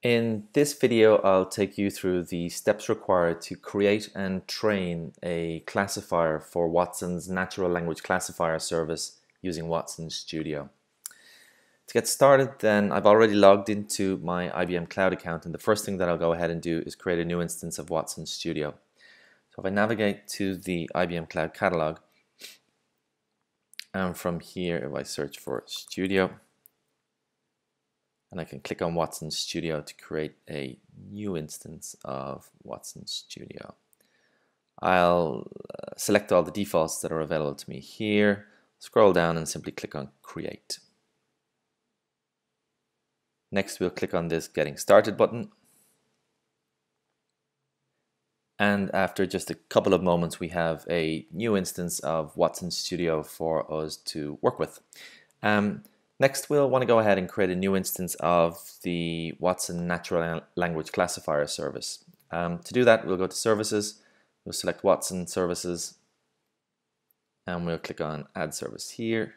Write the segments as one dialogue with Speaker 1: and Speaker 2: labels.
Speaker 1: In this video, I'll take you through the steps required to create and train a classifier for Watson's natural language classifier service using Watson Studio. To get started then, I've already logged into my IBM Cloud account, and the first thing that I'll go ahead and do is create a new instance of Watson Studio. So if I navigate to the IBM Cloud catalog, and from here if I search for Studio, and I can click on Watson Studio to create a new instance of Watson Studio. I'll select all the defaults that are available to me here, scroll down and simply click on Create. Next we'll click on this Getting Started button, and after just a couple of moments we have a new instance of Watson Studio for us to work with. Next, we'll want to go ahead and create a new instance of the Watson Natural Language Classifier service. To do that, we'll go to Services, we'll select Watson Services, and we'll click on Add Service here,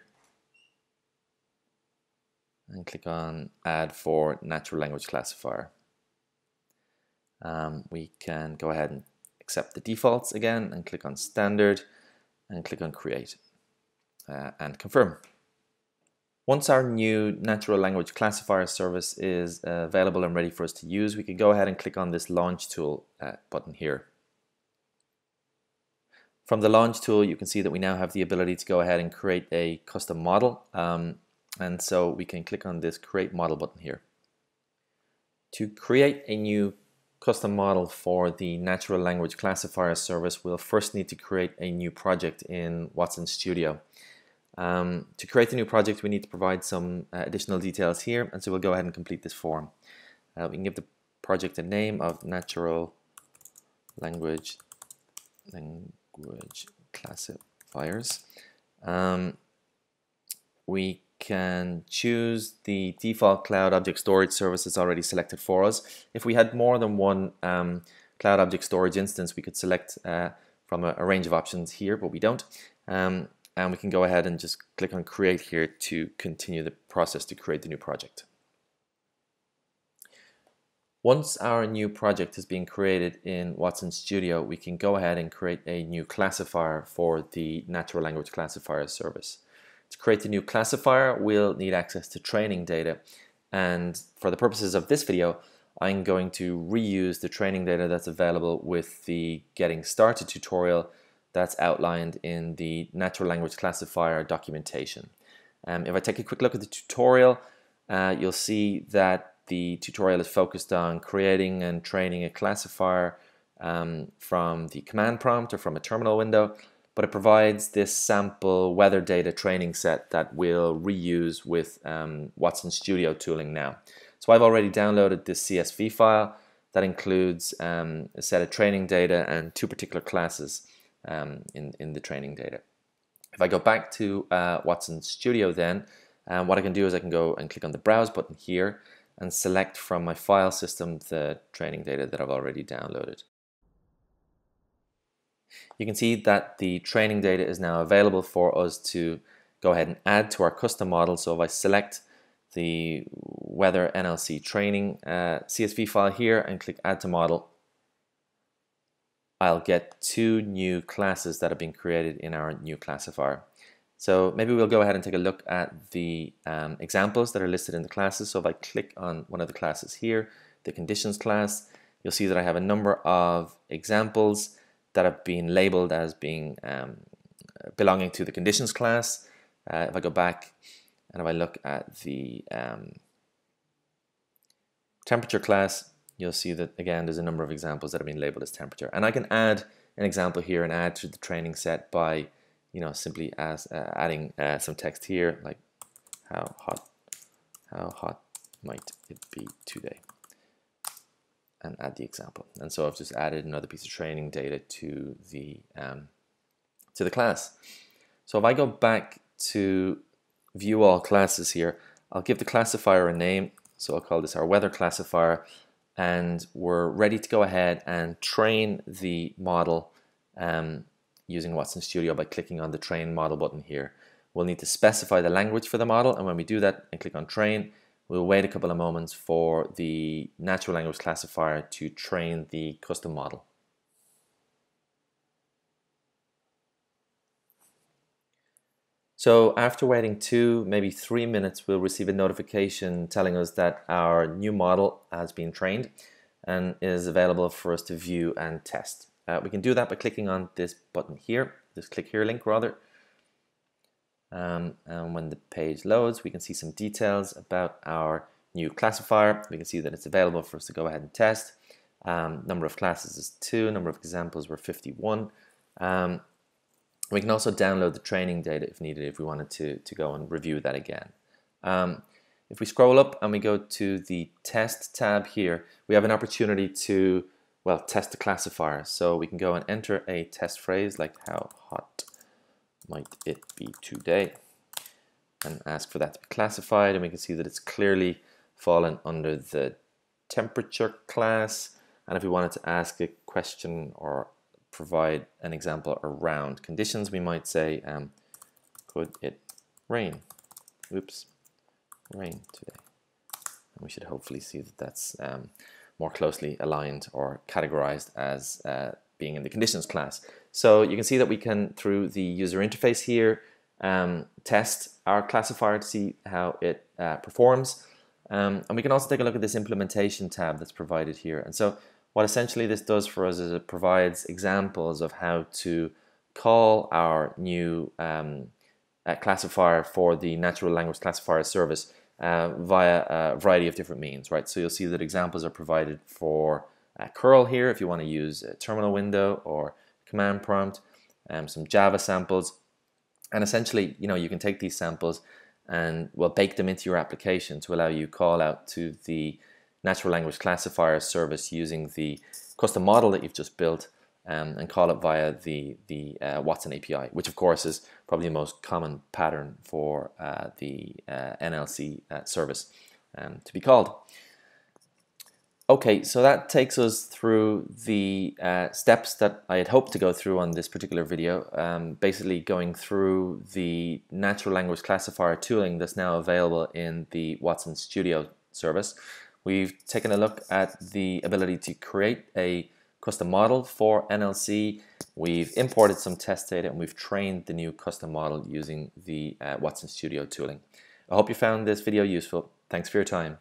Speaker 1: and click on Add for Natural Language Classifier. We can go ahead and accept the defaults again, and click on Standard, and click on Create, and Confirm. Once our new natural language classifier service is available and ready for us to use, we can go ahead and click on this Launch Tool button here. From the Launch Tool, you can see that we now have the ability to go ahead and create a custom model, and so we can click on this Create Model button here. To create a new custom model for the natural language classifier service, we'll first need to create a new project in Watson Studio. To create the new project, we need to provide some additional details here, and so we'll go ahead and complete this form. We can give the project a name of Natural Language Classifiers. We can choose the default cloud object storage services already selected for us. If we had more than one cloud object storage instance, we could select from a range of options here, but we don't. And we can go ahead and just click on Create here to continue the process to create the new project. Once our new project has been created in Watson Studio, we can go ahead and create a new classifier for the natural language classifier service. To create the new classifier, we'll need access to training data, and for the purposes of this video, I'm going to reuse the training data that's available with the Getting Started tutorial that's outlined in the natural language classifier documentation. If I take a quick look at the tutorial, you'll see that the tutorial is focused on creating and training a classifier from the command prompt or from a terminal window, but it provides this sample weather data training set that we'll reuse with Watson Studio tooling now. So I've already downloaded this CSV file that includes a set of training data and two particular classes in the training data. If I go back to Watson Studio then, what I can do is I can go and click on the Browse button here and select from my file system the training data that I've already downloaded. You can see that the training data is now available for us to go ahead and add to our custom model. So if I select the Weather NLC Training CSV file here and click Add to Model, I'll get two new classes that have been created in our new classifier. So maybe we'll go ahead and take a look at the examples that are listed in the classes. So if I click on one of the classes here, the conditions class, you'll see that I have a number of examples that have been labeled as being belonging to the conditions class. If I go back and if I look at the temperature class, you'll see that again there's a number of examples that have been labeled as temperature, and I can add an example here and add to the training set by simply as adding some text here, like how hot might it be today, and add the example. And so I've just added another piece of training data to the class. So if I go back to view all classes here, I'll give the classifier a name, so I'll call this our weather classifier, and we're ready to go ahead and train the model using Watson Studio by clicking on the Train Model button here. We'll need to specify the language for the model, and when we do that and click on Train, We'll wait a couple of moments for the natural language classifier to train the custom model. So after waiting 2, maybe 3 minutes, we'll receive a notification telling us that our new model has been trained and is available for us to view and test. We can do that by clicking on this button here, this click here link rather. And when the page loads, we can see some details about our new classifier. We can see that it's available for us to go ahead and test. Number of classes is 2, number of examples were 51. We can also download the training data if needed, if we wanted to go and review that again. If we scroll up and we go to the test tab here, we have an opportunity to, well, test the classifier. So we can go and enter a test phrase like how hot might it be today and ask for that to be classified, and we can see that it's clearly fallen under the temperature class. And if we wanted to ask a question or provide an example around conditions, we might say could it rain? Oops, rain today. And we should hopefully see that that's more closely aligned or categorized as being in the conditions class. So you can see that we can, through the user interface here, test our classifier to see how it performs. And we can also take a look at this implementation tab that's provided here. And so what essentially this does for us is it provides examples of how to call our new classifier for the natural language classifier service via a variety of different means, right? So you'll see that examples are provided for curl here if you want to use a terminal window or command prompt, some Java samples, and essentially, you can take these samples and bake them into your application to allow you call out to the natural language classifier service using the custom model that you've just built, and call it via the Watson API, which of course is probably the most common pattern for the NLC service to be called. Okay, so that takes us through the steps that I had hoped to go through on this particular video, basically going through the natural language classifier tooling that's now available in the Watson Studio service. We've taken a look at the ability to create a custom model for NLC. We've imported some test data and we've trained the new custom model using the Watson Studio tooling. I hope you found this video useful. Thanks for your time.